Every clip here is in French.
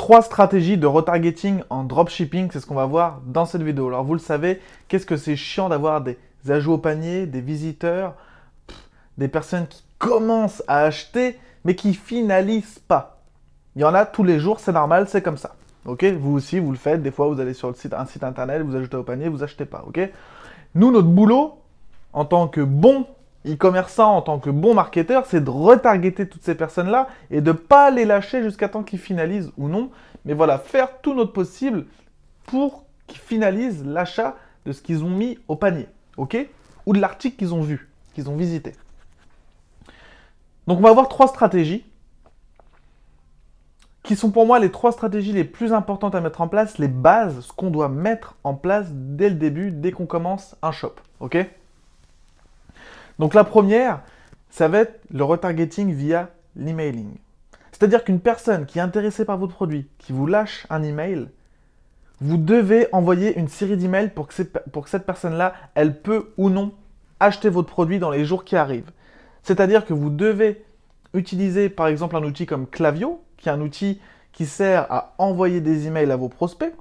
3 stratégies de retargeting en dropshipping, c'est ce qu'on va voir dans cette vidéo. Alors vous le savez, qu'est-ce que c'est chiant d'avoir des ajouts au panier, des visiteurs, des personnes qui commencent à acheter mais qui finalisent pas. Il y en a tous les jours, c'est normal, c'est comme ça. Ok, vous aussi, vous le faites. Des fois, vous allez sur un site internet, vous ajoutez au panier, vous achetez pas. Ok. Nous, notre boulot, en tant que bon e-commerçant, en tant que bon marketeur, c'est de retargeter toutes ces personnes-là et de ne pas les lâcher jusqu'à temps qu'ils finalisent ou non. Mais voilà, faire tout notre possible pour qu'ils finalisent l'achat de ce qu'ils ont mis au panier. Ok. Ou de l'article qu'ils ont vu, qu'ils ont visité. Donc, on va avoir 3 stratégies qui sont pour moi les 3 stratégies les plus importantes à mettre en place, les bases, ce qu'on doit mettre en place dès le début, dès qu'on commence un shop. Ok. Donc la première, ça va être le retargeting via l'emailing. C'est-à-dire qu'une personne qui est intéressée par votre produit, qui vous lâche un email, vous devez envoyer une série d'emails pour que cette personne-là, elle peut ou non acheter votre produit dans les jours qui arrivent. C'est-à-dire que vous devez utiliser par exemple un outil comme Klaviyo, qui est un outil qui sert à envoyer des emails à vos prospects,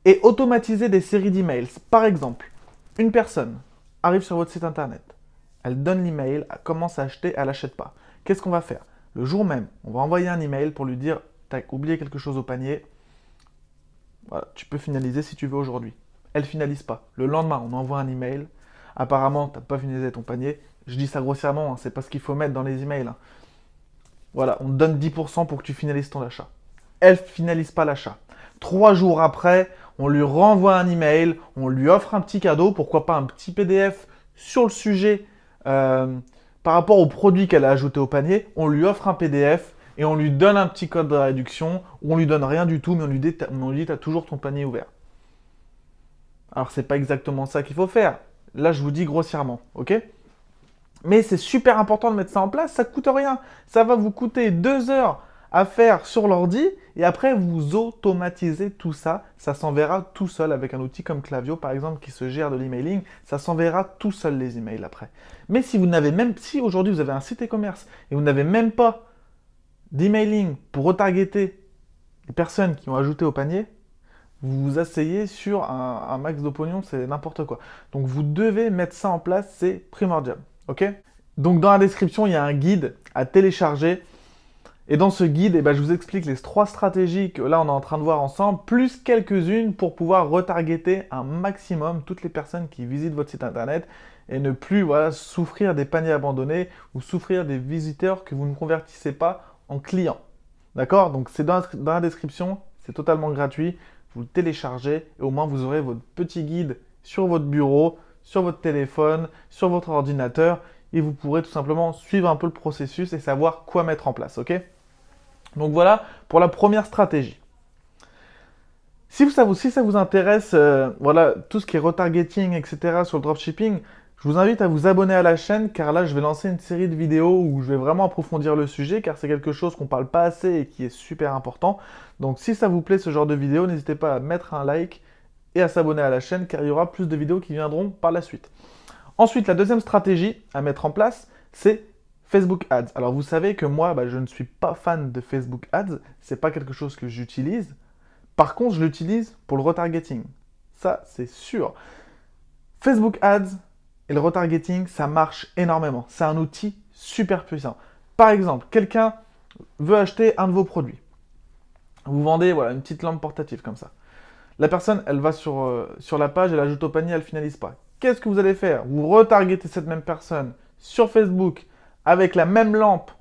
et automatiser des séries d'emails. Par exemple, une personne arrive sur votre site internet, elle donne l'email, elle commence à acheter, elle n'achète pas. Qu'est-ce qu'on va faire? Le jour même, on va envoyer un email pour lui dire « T'as oublié quelque chose au panier, voilà, tu peux finaliser si tu veux aujourd'hui. » Elle ne finalise pas. Le lendemain, on envoie un email. Apparemment, tu n'as pas finalisé ton panier. Je dis ça grossièrement, hein, c'est pas ce qu'il faut mettre dans les emails. Hein. Voilà, on te donne 10% pour que tu finalises ton achat. Elle ne finalise pas l'achat. 3 jours après, on lui renvoie un email, on lui offre un petit cadeau, pourquoi pas un petit PDF sur le sujet par rapport au produit qu'elle a ajouté au panier. On lui offre un PDF et on lui donne un petit code de réduction, ou on lui donne rien du tout, mais on lui dit tu as toujours ton panier ouvert. Alors, c'est pas exactement ça qu'il faut faire. Là, je vous dis grossièrement, ok? Mais c'est super important de mettre ça en place, ça ne coûte rien. Ça va vous coûter 2 heures à faire sur l'ordi et après vous automatisez tout ça. Ça s'enverra tout seul avec un outil comme Klaviyo par exemple qui se gère de l'emailing. Ça s'enverra tout seul les emails après. Mais si si aujourd'hui vous avez un site e-commerce et vous n'avez même pas d'emailing pour retargeter les personnes qui ont ajouté au panier, vous vous asseyez sur un max de pognon, c'est n'importe quoi. Donc vous devez mettre ça en place, c'est primordial. Ok. Donc dans la description, il y a un guide à télécharger. Et dans ce guide, je vous explique les 3 stratégies que là on est en train de voir ensemble, plus quelques-unes pour pouvoir retargeter un maximum toutes les personnes qui visitent votre site internet et ne plus souffrir des paniers abandonnés ou souffrir des visiteurs que vous ne convertissez pas en clients. D'accord? Donc c'est dans la description, c'est totalement gratuit. Vous le téléchargez et au moins vous aurez votre petit guide sur votre bureau, sur votre téléphone, sur votre ordinateur et vous pourrez tout simplement suivre un peu le processus et savoir quoi mettre en place, ok? Donc voilà pour la première stratégie. Si ça vous intéresse, tout ce qui est retargeting, etc. sur le dropshipping, je vous invite à vous abonner à la chaîne car là je vais lancer une série de vidéos où je vais vraiment approfondir le sujet car c'est quelque chose qu'on ne parle pas assez et qui est super important. Donc si ça vous plaît ce genre de vidéo, n'hésitez pas à mettre un like et à s'abonner à la chaîne car il y aura plus de vidéos qui viendront par la suite. Ensuite, la deuxième stratégie à mettre en place, c'est Facebook Ads. Alors vous savez que moi, je ne suis pas fan de Facebook Ads, c'est pas quelque chose que j'utilise. Par contre, je l'utilise pour le retargeting. Ça, c'est sûr. Facebook Ads et le retargeting, ça marche énormément. C'est un outil super puissant. Par exemple, quelqu'un veut acheter un de vos produits. Vous vendez une petite lampe portative comme ça. La personne, elle va sur la page, elle ajoute au panier, elle ne finalise pas. Qu'est-ce que vous allez faire? Vous retargetez cette même personne sur Facebook avec la même lampe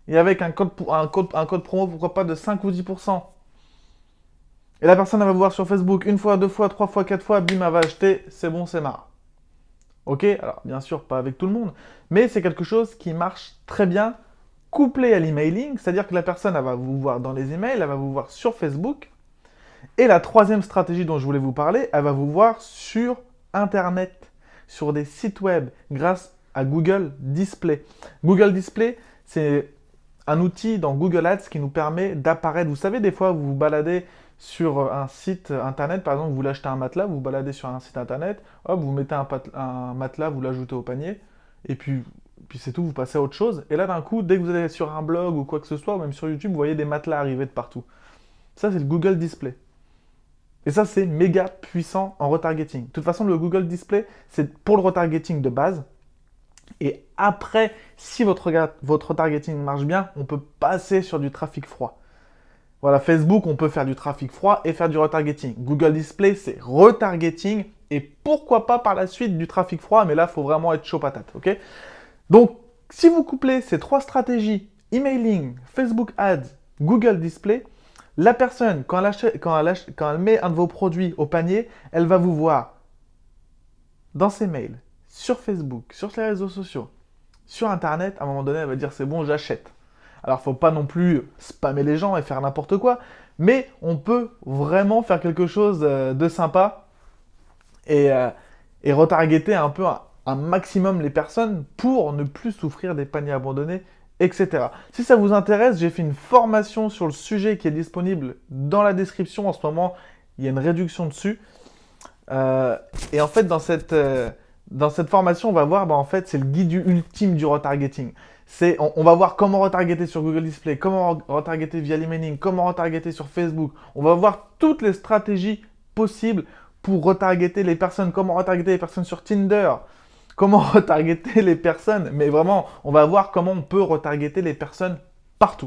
et avec un code promo, pourquoi pas, de 5 ou 10%. Et la personne, elle va vous voir sur Facebook 1 fois, 2 fois, 3 fois, 4 fois, bim, elle va acheter, c'est bon, c'est marre. Ok? Alors, bien sûr, pas avec tout le monde, mais c'est quelque chose qui marche très bien, couplé à l'emailing, c'est-à-dire que la personne, elle va vous voir dans les emails, elle va vous voir sur Facebook. Et la troisième stratégie dont je voulais vous parler, elle va vous voir sur Internet, sur des sites web, grâce à Google Display. Google Display, c'est un outil dans Google Ads qui nous permet d'apparaître. Vous savez, des fois, vous vous baladez sur un site Internet, par exemple, vous voulez acheter un matelas, vous vous baladez sur un site Internet, hop, vous mettez un matelas, vous l'ajoutez au panier, et puis puis c'est tout, vous passez à autre chose. Et là, d'un coup, dès que vous allez sur un blog ou quoi que ce soit, ou même sur YouTube, vous voyez des matelas arriver de partout. Ça, c'est le Google Display. Et ça, c'est méga puissant en retargeting. De toute façon, le Google Display, c'est pour le retargeting de base. Et après, si votre retargeting marche bien, on peut passer sur du trafic froid. Voilà, Facebook, on peut faire du trafic froid et faire du retargeting. Google Display, c'est retargeting et pourquoi pas par la suite du trafic froid, mais là, il faut vraiment être chaud patate, ok? Donc, si vous couplez ces trois stratégies, emailing, Facebook Ads, Google Display, la personne, quand elle met un de vos produits au panier, elle va vous voir dans ses mails, sur Facebook, sur les réseaux sociaux, sur Internet. À un moment donné, elle va dire c'est bon, j'achète. Alors, faut pas non plus spammer les gens et faire n'importe quoi, mais on peut vraiment faire quelque chose de sympa et retargeter un peu un maximum les personnes pour ne plus souffrir des paniers abandonnés, etc. Si ça vous intéresse, j'ai fait une formation sur le sujet qui est disponible dans la description. En ce moment, il y a une réduction dessus. Et en fait, dans cette formation, on va voir, en fait, c'est le guide ultime du retargeting. On va voir comment retargeter sur Google Display, comment retargeter via l'emailing, comment retargeter sur Facebook. On va voir toutes les stratégies possibles pour retargeter les personnes, comment retargeter les personnes sur Tinder, comment retargeter les personnes. Mais vraiment, on va voir comment on peut retargeter les personnes partout.